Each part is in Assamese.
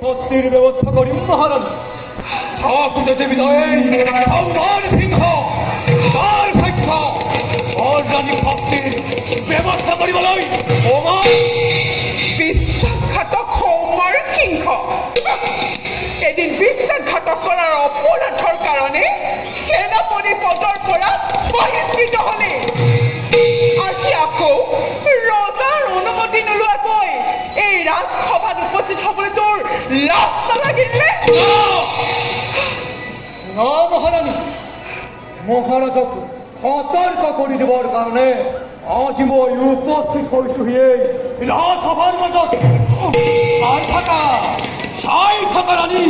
বস্তিৰ ব্যবস্থা কৰি মহাৰানী। যে বিদায় আমাৰ সিংহ তাৰ ভাগ্য ৰানী বস্তিৰ ব্যবস্থা কৰিবলৈ আমাৰ বিশ্বাসঘাতক সৌমাৰ সিংহ এদিন বিশ্বাসঘাতক কৰাৰ অপৰাধৰ কাৰণে সেনাপতি পদৰ পৰা বহিষ্কৃত হলে আজি আকৌ ৰজাৰ অনুমতি নোলোৱাকৈ এই ৰাজসভাত উপস্থিত হ'বলৈ তোৰ লাজ নালাগিলে? না মহারানী, মহারাজক সতর্ক করে দেবার কারণে আজ মই উপস্থিত হয়েছি এই রাজসভার মাজত। চাই থাকা রানী,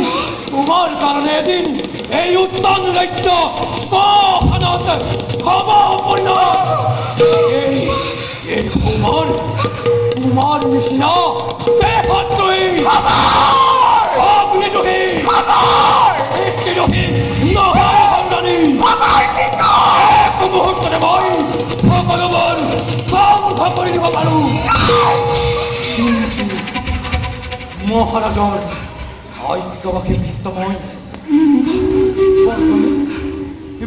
তোমার কারণে এদিন এই উত্তান রাজ্য শ্মশানত হব এই তোমার নিচিনা দেহদ্ৰোহী অগ্নিদ্ৰোহী নহয় ৰাণী। এক মুহূৰ্ততে মই সকলোবোৰ ধ্বংস কৰি দিব পাৰো। মহাৰাজৰ আজ্ঞাবাসী মই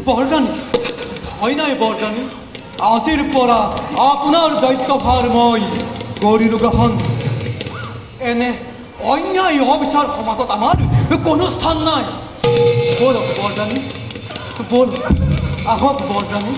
বৰৰাণী, ভয় নাই বৰৰাণী, আজিৰ পৰা আপোনাৰ দায়িত্বভাৰ মই কৰিলো গ্ৰহণ। এনে অন্যায় অবিচাৰ সমাজত আমাৰ কোনো স্থান নাই। বলক বৰৰাণী, বল আহক বৰৰাণী।